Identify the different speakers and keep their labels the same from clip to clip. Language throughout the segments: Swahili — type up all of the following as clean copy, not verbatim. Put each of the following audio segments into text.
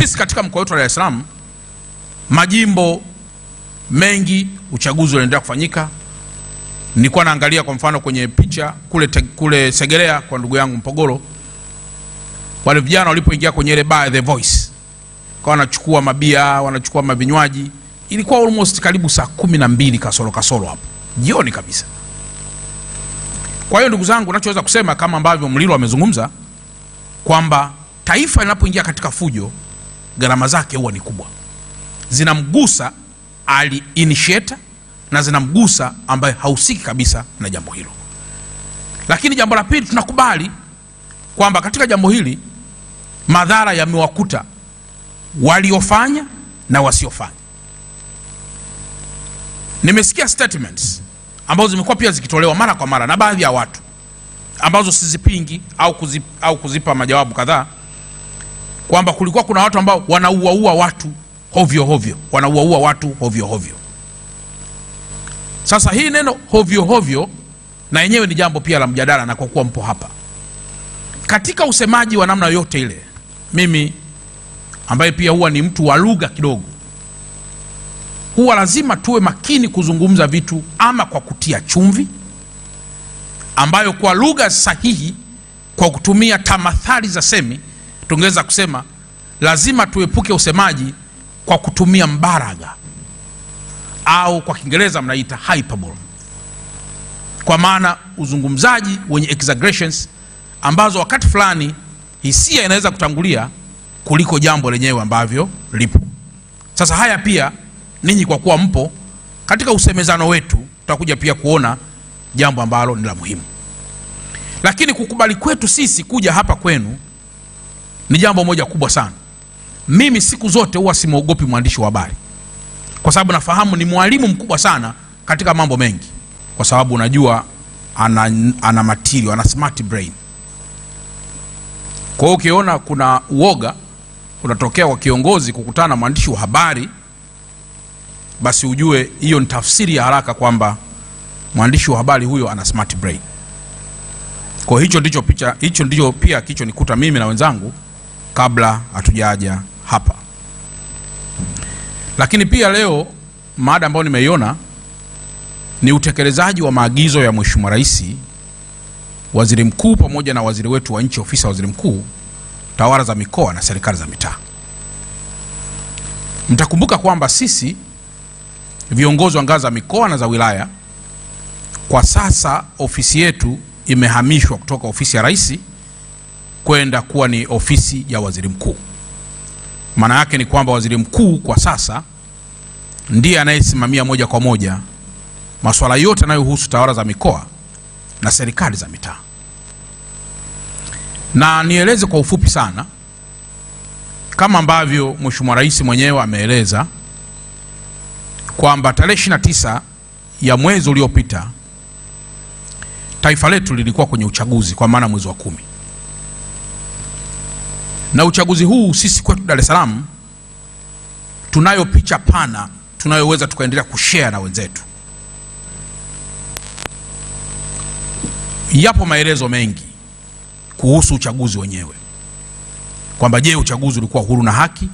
Speaker 1: Sisi katika mkoa wetu wa Dar es Salaam, majimbo mengi uchaguzi unaendelea kufanyika. Nilikuwa naangalia kwa mfano kwenye picha kule Segerea kwa ndugu yangu Mpogolo, wale vijana walipoingia kwenye ile bar The Voice, kwa wanachukua mabia, wanachukua mavinywaji, ilikuwa almost karibu saa 12 kasoro hapo jioni kabisa. Kwa hiyo ndugu zangu, ninachoweza kusema kama ambavyo Mlilo amezungumza kwamba taifa linapoingia katika fujo, gharama zake huwa ni kubwa. Zinamgusa ali initiator na zinamgusa ambaye hausiki kabisa na jambo hilo. Lakini jambo la pili, tunakubali kwamba katika jambo hili madhara yamewakuta waliofanya na wasiofanya. Nimesikia statements ambazo zimekuwa pia zikitolewa mara kwa mara na baadhi ya watu ambazo sizipingi au kuzipa majawabu kadhaa, kwamba kulikuwa kuna watu ambao wanauaua watu hovyo. Sasa hii neno hovyo na yenyewe ni jambo pia la mjadala, na kwa kuwa mpo hapa katika usemaji wa namna yote ile, mimi ambaye pia huwa ni mtu wa lugha kidogo, huwa lazima tuwe makini kuzungumza vitu ama kwa kutia chumvi, ambayo kwa lugha sahihi, kwa kutumia tamathali za semi, tungeweza kusema lazima tuepuke usemaji kwa kutumia mbaraga, au kwa Kiingereza mnaita hyperbole, kwa maana uzungumzaji wenye exaggerations ambazo wakati fulani hisia inaweza kutangulia kuliko jambo lenyewe ambavyo lipo. Sasa haya pia ninyi kwa kuwa mpo katika usemezano wetu, tutakuja pia kuona jambo ambalo ni la muhimu. Lakini kukubali kwetu sisi kuja hapa kwenu ni jambo moja kubwa sana. Mimi siku zote huwa simuogopi mwandishi wa habari, kwa sababu nafahamu ni mwalimu mkubwa sana katika mambo mengi, kwa sababu unajua ana material, ana smart brain. Kwa hiyo ukiona kuna uoga unatokea kwa kiongozi kukutana na mwandishi wa habari, basi ujue hiyo ni tafsiri ya haraka kwamba mwandishi wa habari huyo ana smart brain. Kwa hicho ndicho pia kicho nikuta mimi na wenzangu kabla hatujaja hapa. Lakini pia leo mada ambayo nimeiona ni utekelezaji wa maagizo ya Mheshimiwa Rais, Waziri Mkuu pamoja na waziri wetu wa nchi ofisi ya Waziri Mkuu, tawala za mikoa na serikali za mitaa. Mtakumbuka kwamba sisi viongozi wa ngazi za mikoa na za wilaya, kwa sasa ofisi yetu imehamishwa kutoka ofisi ya Rais kwenda kuwa ni ofisi ya Waziri Mkuu. Maana yake ni kwamba Waziri Mkuu kwa sasa ndiye anayesimamia moja kwa moja masuala yote yanayohusu tawala za mikoa na serikali za mitaa. Na nieleze kwa ufupi sana, kama ambavyo Mheshimiwa Rais mwenyewe ameeleza kwamba tarehe 29 ya mwezi uliopita taifa letu lilikuwa kwenye uchaguzi, kwa maana mwezi wa 10. Na uchaguzi huu sisi kwetu Dar es Salaam tunayo picha pana tunayoweza tukaendelea kushare na wenzetu. Yapo maelezo mengi kuhusu uchaguzi wenyewe, kwamba je, uchaguzi ulikuwa huru na haki?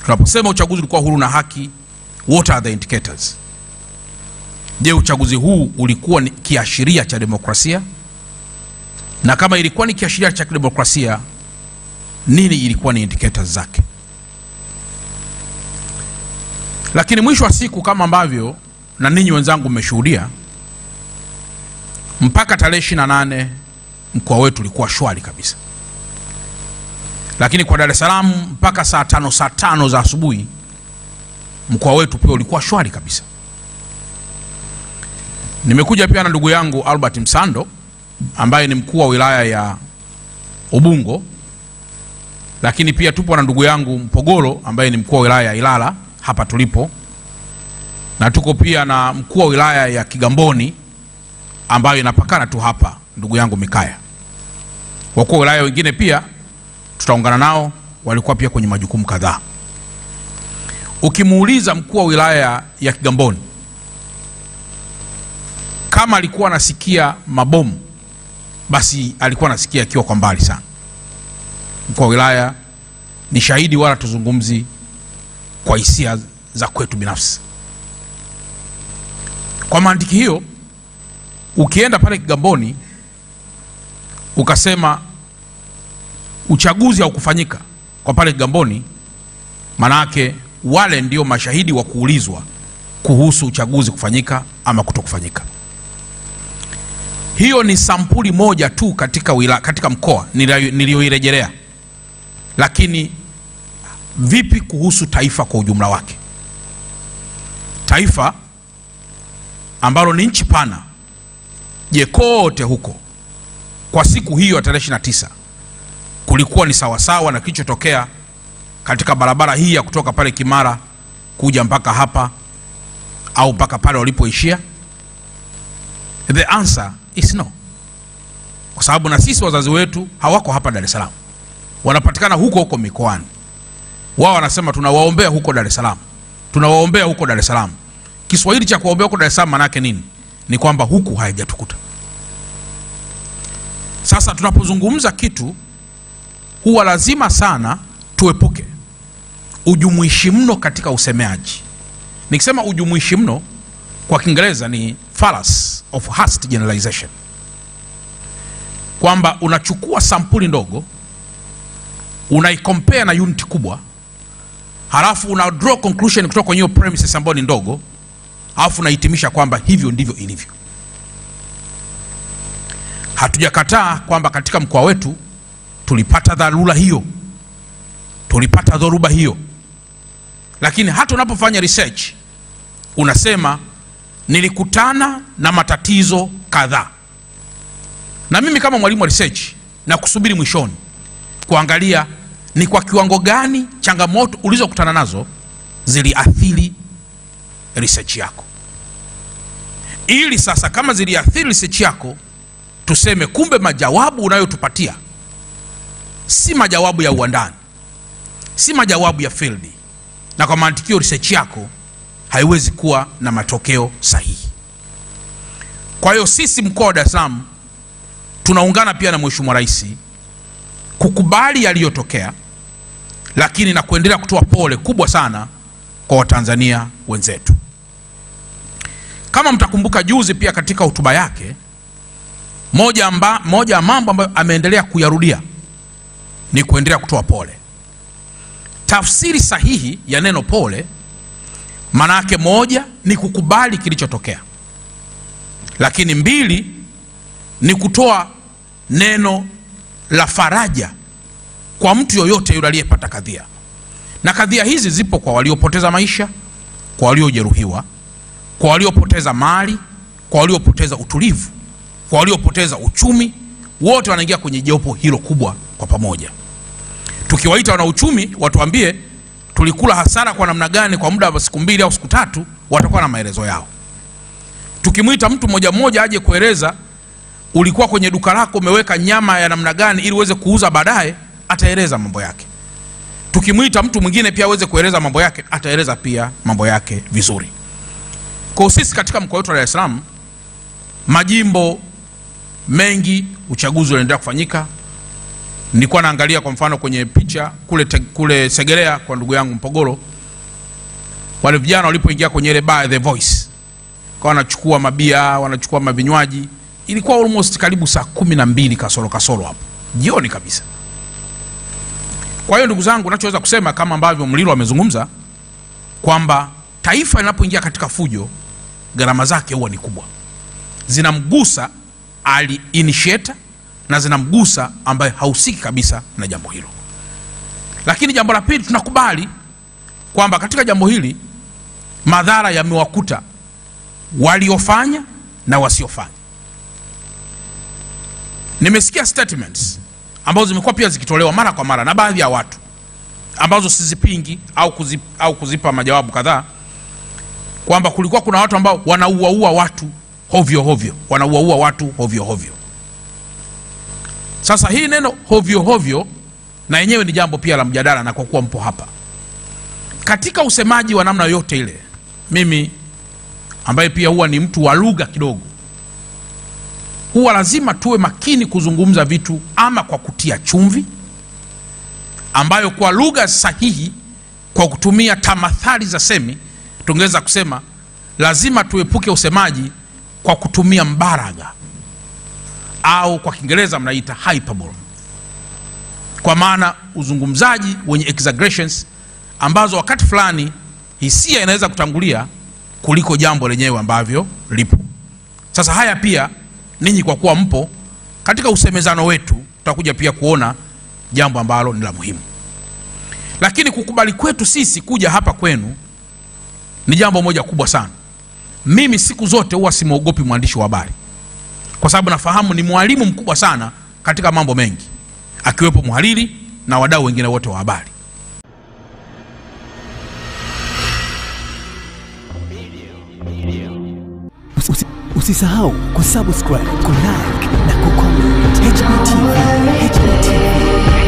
Speaker 1: Tunaposema uchaguzi ulikuwa huru na haki, what are the indicators? Je, uchaguzi huu ulikuwa ni kiashiria cha demokrasia? Na kama ilikuwa ni kiashiria cha demokrasia, nini ilikuwa ni indicators zake? Lakini mwisho wa siku, kama ambavyo na ninyi wenzangu mmeshuhudia, mpaka tarehe 28 mkoa wetu ulikuwa shwari kabisa. Lakini kwa Dar es Salaam mpaka saa 5 za asubuhi mkoa wetu pia ulikuwa shwari kabisa. Nimekuja pia na ndugu yangu Albert Msando ambaye ni mkuu wa wilaya ya Ubungo, lakini pia tupo na ndugu yangu Mpogolo ambaye ni mkuu wa wilaya ya Ilala hapa tulipo, na tuko pia na mkuu wa wilaya ya Kigamboni ambayo inapakana tu hapa, ndugu yangu Mikaya. Wakuu wa wilaya wengine pia tutaungana nao, walikuwa pia kwenye majukumu kadhaa. Ukimuuliza mkuu wa wilaya ya Kigamboni kama alikuwa anasikia mabomu, basi alikuwa anasikia akiwa kwa mbali sana. Mkuu wa wilaya ni shahidi wala tuzungumzi kwa hisia za kwetu binafsi. Kwa mantiki hiyo, ukienda pale Kigamboni ukasema uchaguzi haukufanyika kwa pale Kigamboni, manake wale ndio mashahidi wa kuulizwa kuhusu uchaguzi kufanyika ama kutokufanyika. Hiyo ni sampuli moja tu katika mkoa nilioirejelea. Lakini vipi kuhusu taifa kwa ujumla wake? Taifa ambalo ni nchi pana, je, kote huko kwa siku hiyo ya tarehe 29 kulikuwa ni sawasawa na kilichotokea katika barabara hii ya kutoka pale Kimara kuja mpaka hapa au mpaka pale walipoishia? The answer is no. Kwa sababu na sisi wazazi wetu hawako hapa Dar es Salaam, wanapatikana huko mikoani. Wao wanasema tunawaombea huko Dar es Salaam, tunawaombea huko Dar es Salaam. Kiswahili cha kuombea huko Dar es Salaam maana yake nini? Ni kwamba huku haijatukuta. Sasa tunapozungumza kitu, huwa lazima sana tuepuke ujumuishi mno katika usemeaji. Nikisema ujumuishi mno kwa Kiingereza ni fallacy of hasty generalization, kwamba unachukua sampuli ndogo unaicompare na unit kubwa, halafu una draw conclusion kutoka kwenye premises ambayo ni ndogo, halafu unahitimisha kwamba hivyo ndivyo ilivyo. Hatujakataa kwamba katika mkoa wetu tulipata dharura hiyo, tulipata dhoruba hiyo, lakini hata unapofanya research unasema nilikutana na matatizo kadhaa. Na mimi kama mwalimu wa research na kusubiri mwishoni kuangalia ni kwa kiwango gani changamoto ulizokutana nazo ziliathiri research yako, ili sasa kama ziliathiri research yako tuseme kumbe majawabu unayotupatia si majawabu ya uandani, si majawabu ya field, na kwa mantikio research yako haiwezi kuwa na matokeo sahihi. Kwa hiyo sisi mkoa wa Dar es Salaam tunaungana pia na Mheshimiwa Rais kukubali yaliyotokea, lakini na kuendelea kutoa pole kubwa sana kwa Watanzania wenzetu. Kama mtakumbuka juzi pia katika hotuba yake, moja ya mambo ambayo ameendelea kuyarudia ni kuendelea kutoa pole. Tafsiri sahihi ya neno pole maana yake moja ni kukubali kilichotokea, lakini mbili ni kutoa neno la faraja kwa mtu yoyote yule aliyepata kadhia. Na kadhia hizi zipo kwa waliopoteza maisha, kwa waliojeruhiwa, kwa waliopoteza mali, kwa waliopoteza utulivu, kwa waliopoteza uchumi. Wote wanaingia kwenye jopo hilo kubwa kwa pamoja. Tukiwaita wana uchumi watuambie tulikula hasara kwa namna gani kwa muda wa siku 2 au siku 3, watakuwa na maelezo yao. Tukimuita mtu mmoja aje kueleza ulikuwa kwenye duka lako umeweka nyama ya namna gani ili uweze kuuza baadaye, ataeleza mambo yake. Tukimuita mtu mwingine pia aweze kueleza mambo yake, ataeleza pia mambo yake vizuri. Kwa sisi katika mkoa wetu wa Dar es Salaam, majimbo mengi uchaguzi unaendelea kufanyika. Nilikuwa naangalia kwa mfano kwenye picha kule Segerea kwa ndugu yangu Mpogoro, wale vijana walipoingia kwenye ile bar The Voice, kwa wanachukua mabia, wanachukua mavinywaji, ilikuwa almost karibu saa 12 kasoro hapo jioni kabisa. Kwa hiyo ndugu zangu, ninachoweza kusema kama ambavyo Mlilo amezungumza kwamba taifa linapoingia katika fujo, gharama zake huwa ni kubwa, zinamgusa ali initiator na zinamgusa ambaye hausiki kabisa na jambo hilo. Lakini jambo la pili, tunakubali kwamba katika jambo hili madhara yamewakuta waliofanya na wasiofanya. Nimesikia statements ambazo zimekuwa pia zikitolewa mara kwa mara na baadhi ya watu ambazo sizipingi au kuzipa majawabu kadhaa, kwamba kulikuwa kuna watu ambao wanauaua watu hovyo, wanauaua watu hovyo. Sasa hii neno hovyo na yenyewe ni jambo pia la mjadala, na kwa kuwa mpo hapa katika usemaji wa namna yote ile, mimi ambaye pia huwa ni mtu wa lugha kidogo, huwa lazima tuwe makini kuzungumza vitu ama kwa kutia chumvi ambayo kwa lugha sahihi, kwa kutumia tamathali za semi, tungeweza kusema lazima tuepuke usemaji kwa kutumia mbaraga, au kwa Kiingereza mnaita hyperbole, kwa maana uzungumzaji wenye exaggerations ambazo wakati fulani hisia inaweza kutangulia kuliko jambo lenyewe ambavyo lipo. Sasa haya pia ninyi kwa kuwa mpo katika usemezano wetu, tutakuja pia kuona jambo ambalo ni la muhimu. Lakini kukubali kwetu sisi kuja hapa kwenu ni jambo moja kubwa sana. Mimi siku zote huwa simuogopi mwandishi wa habari, kwa sababu nafahamu ni mwalimu mkubwa sana katika mambo mengi, akiwepo mhariri na wadau wengine wote wa habari.
Speaker 2: Usisahau kusubscribe, kulike na kucomment. HBTV.